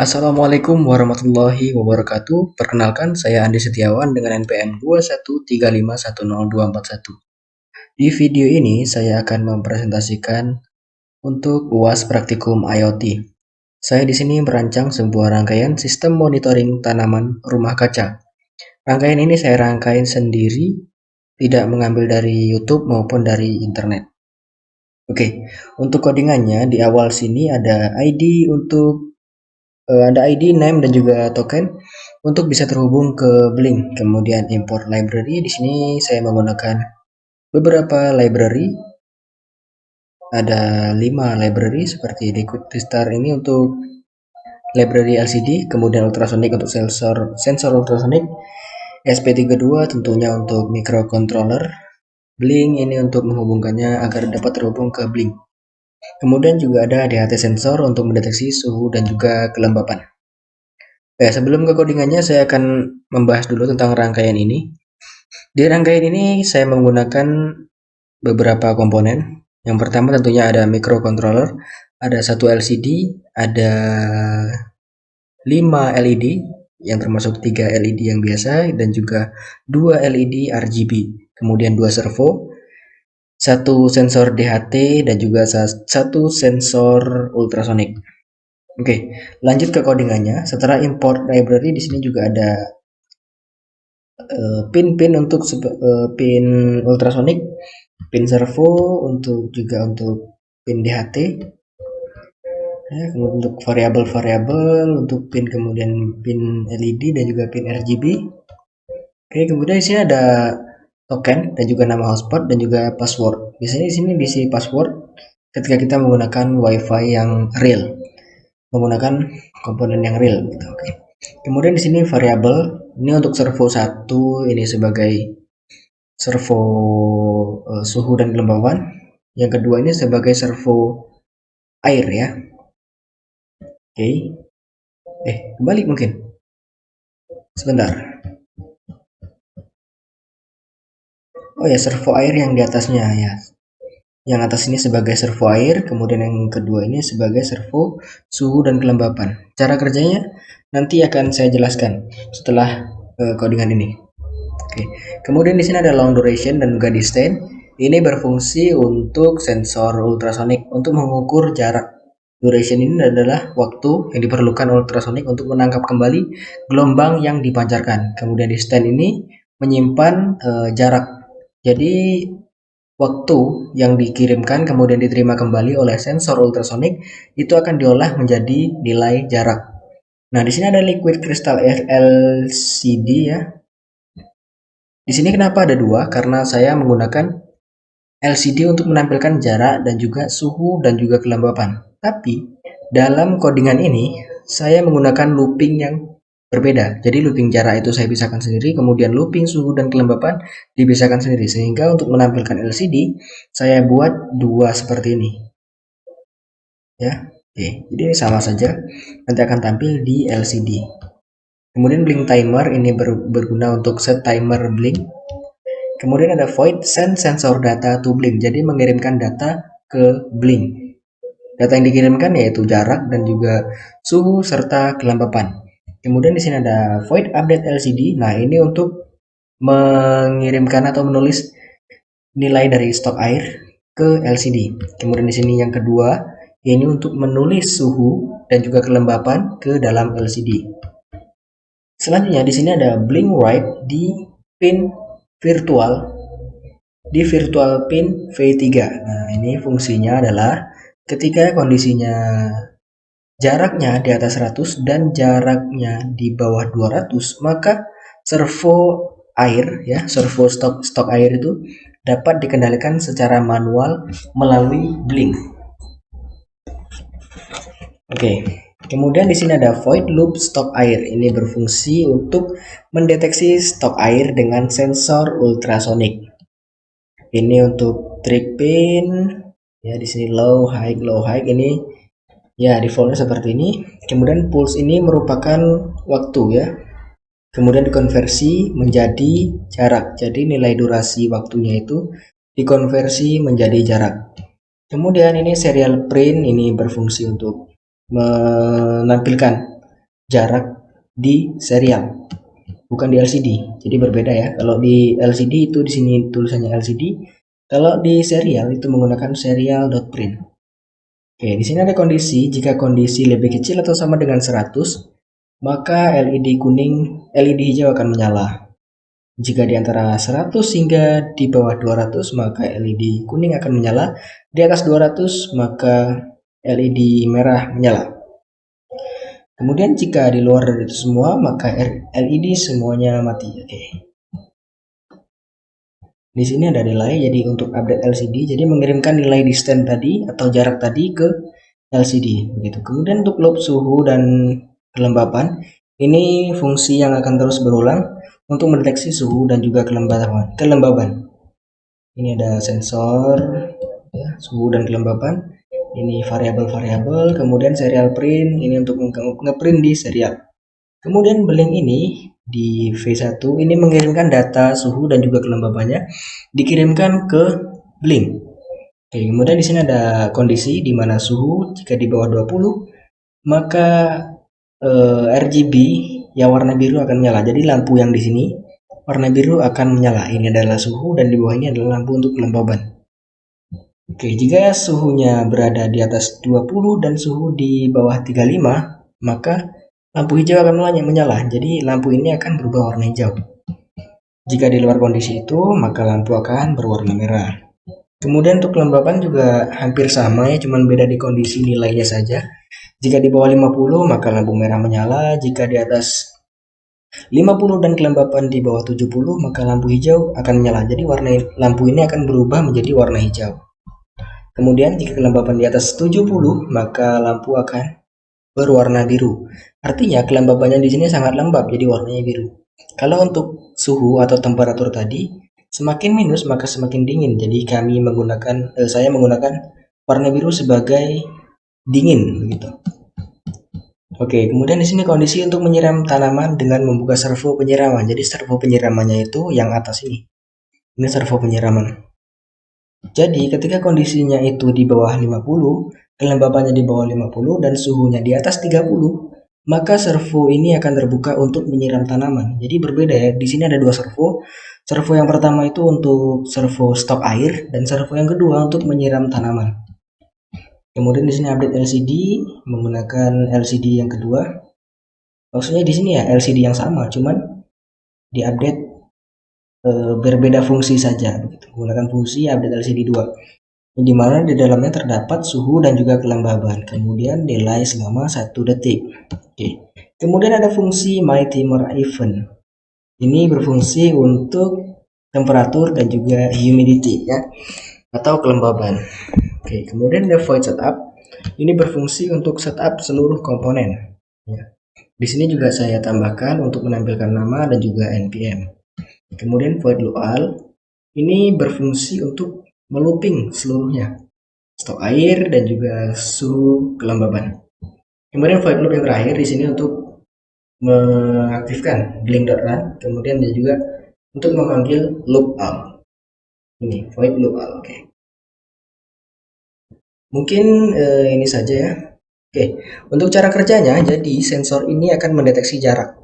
Assalamualaikum warahmatullahi wabarakatuh. Perkenalkan, saya Andi Setiawan dengan NPM 213510241. Di video ini saya akan mempresentasikan untuk UAS Praktikum IoT. Saya di sini merancang sebuah rangkaian sistem monitoring tanaman rumah kaca. Rangkaian ini saya rangkain sendiri, tidak mengambil dari YouTube maupun dari internet. Oke, untuk codingannya di awal sini ada ID, name dan juga token untuk bisa terhubung ke Blink. Kemudian import library. Di sini saya menggunakan beberapa library. Ada 5 library seperti Liquid Crystal ini untuk library LCD, kemudian ultrasonic untuk sensor ultrasonic, SP32 tentunya untuk microcontroller, Blink ini untuk menghubungkannya agar dapat terhubung ke Blink. Kemudian juga ada DHT sensor untuk mendeteksi suhu dan juga kelembapan. Sebelum ke codingannya, saya akan membahas dulu tentang rangkaian ini. Di rangkaian ini saya menggunakan beberapa komponen. Yang pertama tentunya ada microcontroller, ada satu LCD, ada 5 LED, yang termasuk 3 LED yang biasa, dan juga 2 LED RGB. Kemudian 2 servo, satu sensor DHT, dan juga satu sensor ultrasonic. Oke, lanjut ke codingannya. Setelah import library, di sini juga ada pin untuk pin ultrasonic, pin servo untuk pin DHT, kemudian untuk variabel untuk pin, kemudian pin LED dan juga pin RGB. Oke, kemudian di sini ada token dan juga nama hotspot dan juga password. Biasanya di sini diisi password ketika kita menggunakan WiFi yang real, menggunakan komponen yang real gitu. Oke. Kemudian di sini variabel ini untuk servo 1 ini sebagai servo suhu dan kelembaban. Yang kedua ini sebagai servo air ya. Oke. Kembali mungkin. Sebentar. Oh ya, servo air yang di atasnya ya. Yang atas ini sebagai servo air, kemudian yang kedua ini sebagai servo suhu dan kelembapan. Cara kerjanya nanti akan saya jelaskan setelah codingan ini. Oke. Kemudian di sini ada long duration dan juga distance. Ini berfungsi untuk sensor ultrasonic untuk mengukur jarak. Duration ini adalah waktu yang diperlukan ultrasonic untuk menangkap kembali gelombang yang dipancarkan. Kemudian distance ini menyimpan jarak. Jadi waktu yang dikirimkan kemudian diterima kembali oleh sensor ultrasonic itu akan diolah menjadi nilai jarak. Nah, di sini ada liquid crystal LCD ya. Di sini kenapa ada 2? Karena saya menggunakan LCD untuk menampilkan jarak dan juga suhu dan juga kelembapan. Tapi dalam codingan ini saya menggunakan looping yang berbeda. Jadi looping jarak itu saya pisahkan sendiri, kemudian looping suhu dan kelembapan dipisahkan sendiri. Sehingga untuk menampilkan LCD saya buat 2 seperti ini. Ya. Oke, jadi ini sama saja. Nanti akan tampil di LCD. Kemudian blink timer ini berguna untuk set timer blink. Kemudian ada void send sensor data to blink. Jadi mengirimkan data ke blink. Data yang dikirimkan yaitu jarak dan juga suhu serta kelembapan. Kemudian di sini ada void update LCD. Nah, ini untuk mengirimkan atau menulis nilai dari stok air ke LCD. Kemudian di sini yang kedua, ini untuk menulis suhu dan juga kelembapan ke dalam LCD. Selanjutnya di sini ada blink write di pin virtual pin V3. Nah, ini fungsinya adalah ketika kondisinya jaraknya di atas 100 dan jaraknya di bawah 200, maka servo air ya, servo stok air itu dapat dikendalikan secara manual melalui blink. Oke. Kemudian di sini ada void loop stok air. Ini berfungsi untuk mendeteksi stok air dengan sensor ultrasonic. Ini untuk trig pin ya, di sini low high ini ya defaultnya seperti ini. Kemudian pulse ini merupakan waktu ya. Kemudian dikonversi menjadi jarak. Jadi nilai durasi waktunya itu dikonversi menjadi jarak. Kemudian ini serial print ini berfungsi untuk menampilkan jarak di serial, bukan di LCD. Jadi berbeda ya. Kalau di LCD itu di sini tulisannya LCD, kalau di serial itu menggunakan serial.print. Oke, di sini ada kondisi, jika kondisi lebih kecil atau sama dengan 100, maka LED hijau akan menyala. Jika di antara 100 hingga di bawah 200, maka LED kuning akan menyala. Di atas 200, maka LED merah menyala. Kemudian jika di luar dari itu semua, maka LED semuanya mati. Oke. Di sini ada delay, jadi untuk update LCD, jadi mengirimkan nilai distance tadi atau jarak tadi ke LCD. Begitu. Kemudian untuk loop suhu dan kelembapan, ini fungsi yang akan terus berulang untuk mendeteksi suhu dan juga kelembaban. Ini ada sensor ya, suhu dan kelembapan. Ini variabel-variabel, kemudian serial print, ini untuk ngeprint di serial. Kemudian Blink ini di V1 ini mengirimkan data suhu dan juga kelembabannya dikirimkan ke Blink. Oke, kemudian di sini ada kondisi di mana suhu jika di bawah 20, maka RGB yang warna biru akan menyala. Jadi lampu yang di sini warna biru akan menyala. Ini adalah suhu dan di bawah ini adalah lampu untuk kelembaban. Oke, jika suhunya berada di atas 20 dan suhu di bawah 35, maka lampu hijau akan menyala. Jadi lampu ini akan berubah warna hijau. Jika di luar kondisi itu, maka lampu akan berwarna merah. Kemudian untuk kelembapan juga hampir sama ya, cuman beda di kondisi nilainya saja. Jika di bawah 50, maka lampu merah menyala. Jika di atas 50 dan kelembapan di bawah 70, maka lampu hijau akan menyala. Jadi warna lampu ini akan berubah menjadi warna hijau. Kemudian jika kelembapan di atas 70, maka lampu akan berwarna biru. Artinya kelembapannya di sini sangat lembab, jadi warnanya biru. Kalau untuk suhu atau temperatur tadi, semakin minus maka semakin dingin. Jadi saya menggunakan warna biru sebagai dingin begitu. Oke, kemudian di sini kondisi untuk menyiram tanaman dengan membuka servo penyiraman. Jadi servo penyiramannya itu yang atas ini. Ini servo penyiraman. Jadi ketika kondisinya itu di bawah 50, kelembapannya di bawah 50 dan suhunya di atas 30, maka servo ini akan terbuka untuk menyiram tanaman. Jadi berbeda ya. Di sini ada dua servo. Servo yang pertama itu untuk servo stok air dan servo yang kedua untuk menyiram tanaman. Kemudian di sini update LCD menggunakan LCD yang kedua. Maksudnya di sini ya LCD yang sama, cuman diupdate berbeda fungsi saja begitu. Menggunakan fungsi update LCD 2. Di mana di dalamnya terdapat suhu dan juga kelembaban. Kemudian delay selama 1 detik. Oke. Kemudian ada fungsi my timer event. Ini berfungsi untuk temperatur dan juga humidity ya, atau kelembaban. Oke, kemudian ada void setup. Ini berfungsi untuk setup seluruh komponen. Ya. Di sini juga saya tambahkan untuk menampilkan nama dan juga npm. Kemudian void lookup ini berfungsi untuk melooping seluruhnya, stok air dan juga suhu kelembaban. Kemudian void loop yang terakhir di sini untuk mengaktifkan blink.run, kemudian dia juga untuk memanggil lookup. Ini void lookup. Oke. Mungkin ini saja ya. Oke, untuk cara kerjanya, jadi sensor ini akan mendeteksi jarak.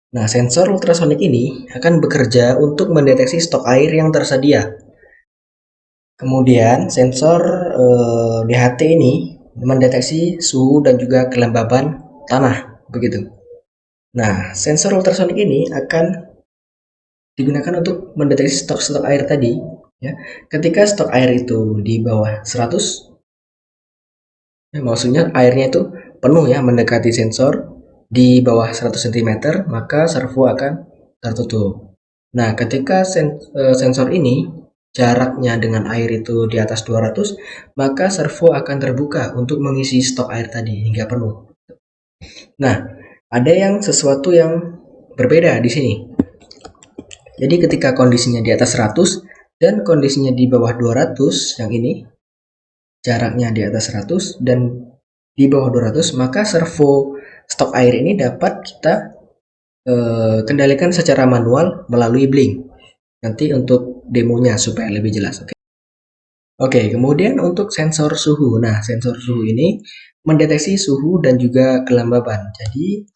Nah, sensor ultrasonic ini akan bekerja untuk mendeteksi stok air yang tersedia. Kemudian sensor DHT ini mendeteksi suhu dan juga kelembaban tanah, begitu. Nah, sensor ultrasonic ini akan digunakan untuk mendeteksi stok air tadi, ya. Ketika stok air itu di bawah 100, ya, maksudnya airnya itu penuh ya, mendekati sensor di bawah 100 cm, maka servo akan tertutup. Nah, ketika sensor ini jaraknya dengan air itu di atas 200, maka servo akan terbuka untuk mengisi stok air tadi hingga penuh. Nah, ada sesuatu yang berbeda di sini. Jadi ketika kondisinya di atas 100 dan kondisinya di bawah 200, yang ini jaraknya di atas 100 dan di bawah 200, maka servo stok air ini dapat kita kendalikan secara manual melalui Blink. Nanti untuk demonya supaya lebih jelas. Oke, kemudian untuk sensor suhu. Nah, sensor suhu ini mendeteksi suhu dan juga kelembaban. Jadi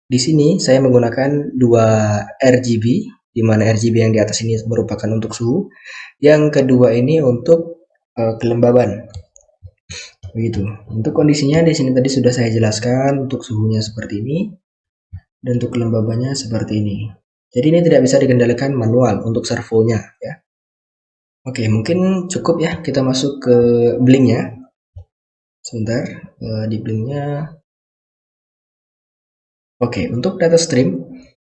Di sini saya menggunakan 2 RGB, di mana RGB yang di atas ini merupakan untuk suhu, yang kedua ini untuk kelembaban. Begitu. Untuk kondisinya di sini tadi sudah saya jelaskan, untuk suhunya seperti ini dan untuk kelembabannya seperti ini. Jadi ini tidak bisa dikendalikan manual untuk servonya ya. Oke, mungkin cukup ya kita masuk ke blinknya. Sebentar, di blinknya. Oke, untuk data stream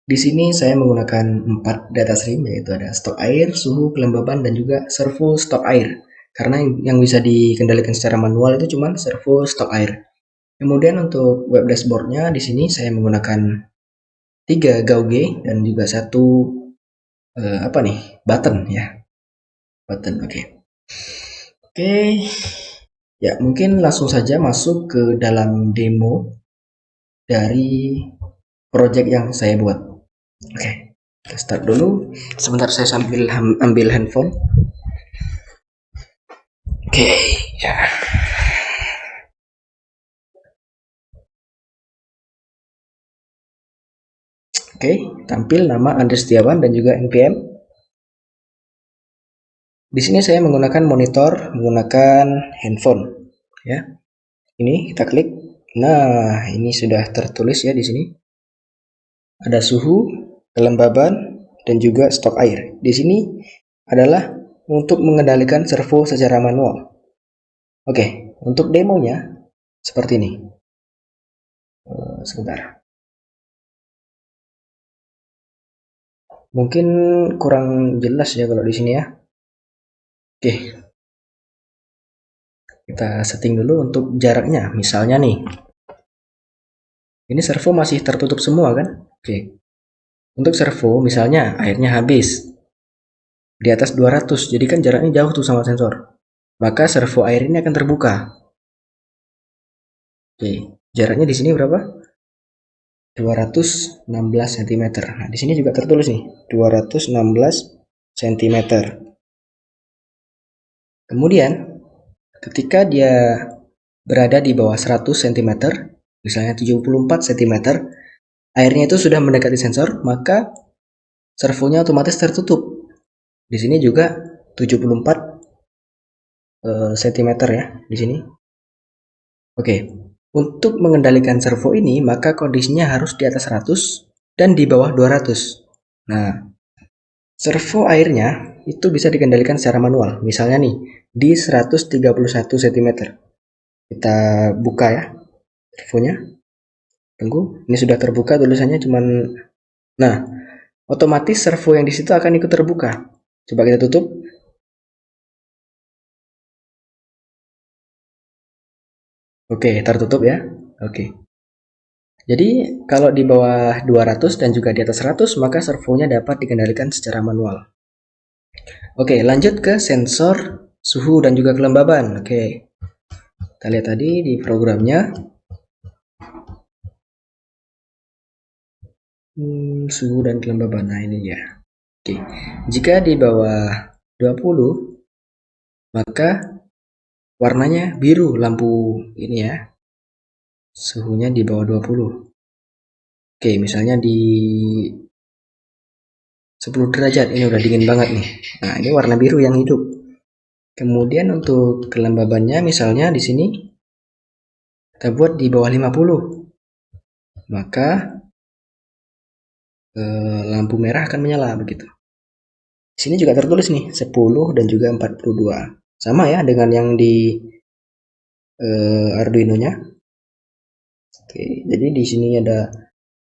di sini saya menggunakan 4 data stream, yaitu ada stok air, suhu, kelembaban, dan juga servo stok air. Karena yang bisa dikendalikan secara manual itu cuma servo stok air. Kemudian untuk web dashboardnya di sini saya menggunakan 3 gauge dan juga satu button ya, button. Oke, ya mungkin langsung saja masuk ke dalam demo dari project yang saya buat. Oke, kita start dulu. Sebentar saya sambil ambil handphone. Oke, ya. Oke, tampil nama Andri Setiawan dan juga NPM. Di sini saya menggunakan monitor, menggunakan handphone, ya. Ini kita klik. Nah, ini sudah tertulis ya di sini. Ada suhu, kelembaban, dan juga stok air. Di sini adalah untuk mengendalikan servo secara manual. Oke, untuk demonya seperti ini. Sebentar. Mungkin kurang jelas ya kalau di sini ya. Oke. Kita setting dulu untuk jaraknya. Misalnya nih. Ini servo masih tertutup semua kan? Oke. Untuk servo misalnya airnya habis di atas 200, jadi kan jaraknya jauh tuh sama sensor. Maka servo air ini akan terbuka. Oke, jaraknya di sini berapa? 216 cm. Nah, di sini juga tertulis nih, 216 cm. Kemudian, ketika dia berada di bawah 100 cm, misalnya 74 cm, airnya itu sudah mendekati sensor, maka servonya otomatis tertutup. Di sini juga 74 cm ya, di sini. Oke, untuk mengendalikan servo ini, maka kondisinya harus di atas 100 dan di bawah 200. Nah, servo airnya itu bisa dikendalikan secara manual. Misalnya nih, di 131 cm. Kita buka ya servonya. Tunggu, ini sudah terbuka tulisannya cuman. Nah, otomatis servo yang di situ akan ikut terbuka. Coba kita tutup. Oke, tertutup ya. Oke. Jadi, kalau di bawah 200 dan juga di atas 100, maka servonya dapat dikendalikan secara manual. Oke, lanjut ke sensor suhu dan juga kelembaban. Oke, kita lihat tadi di programnya. Suhu dan kelembaban. Nah, ini dia. Oke, jika di bawah 20, maka warnanya biru lampu ini ya. Suhunya di bawah 20. Oke, misalnya di 10 derajat, ini udah dingin banget nih. Nah, ini warna biru yang hidup. Kemudian untuk kelembabannya misalnya di sini kita buat di bawah 50. Maka lampu merah akan menyala begitu. Di sini juga tertulis nih 10 dan juga 42. Sama ya dengan yang di Arduino-nya. Oke, jadi di sini ada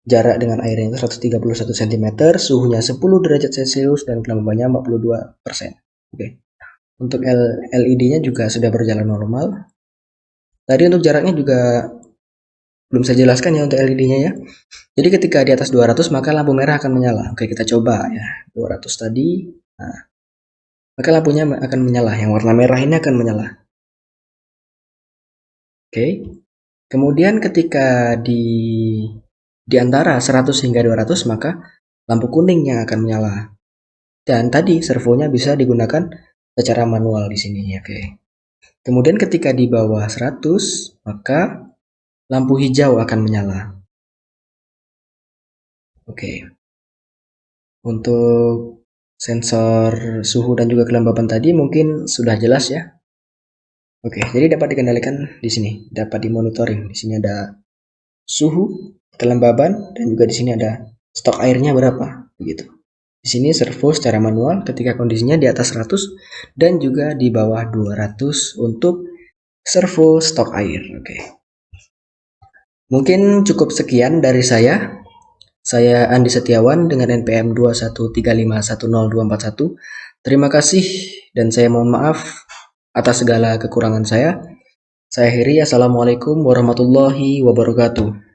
jarak dengan airnya 131 cm, suhunya 10 derajat Celcius dan kelembabannya 42%. Oke. Untuk LED-nya juga sudah berjalan normal. Tadi untuk jaraknya juga belum saya jelaskan ya untuk LED-nya ya. Jadi ketika di atas 200 maka lampu merah akan menyala. Oke, kita coba ya. 200 tadi. Nah, maka lampunya akan menyala. Yang warna merah ini akan menyala. Oke. Kemudian ketika di antara 100 hingga 200 maka lampu kuning yang akan menyala. Dan tadi servonya bisa digunakan secara manual di sini. Oke. Kemudian ketika di bawah 100 maka lampu hijau akan menyala. Oke. Untuk sensor suhu dan juga kelembapan tadi mungkin sudah jelas ya. Oke, jadi dapat dikendalikan di sini, dapat dimonitoring. Di sini ada suhu, kelembaban, dan juga di sini ada stok airnya berapa, begitu. Di sini servo secara manual ketika kondisinya di atas 100 dan juga di bawah 200 untuk servo stok air. Oke. Mungkin cukup sekian dari saya. Saya Andi Setiawan dengan NPM 213510241. Terima kasih dan saya mohon maaf atas segala kekurangan saya. Saya akhiri. Assalamualaikum warahmatullahi wabarakatuh.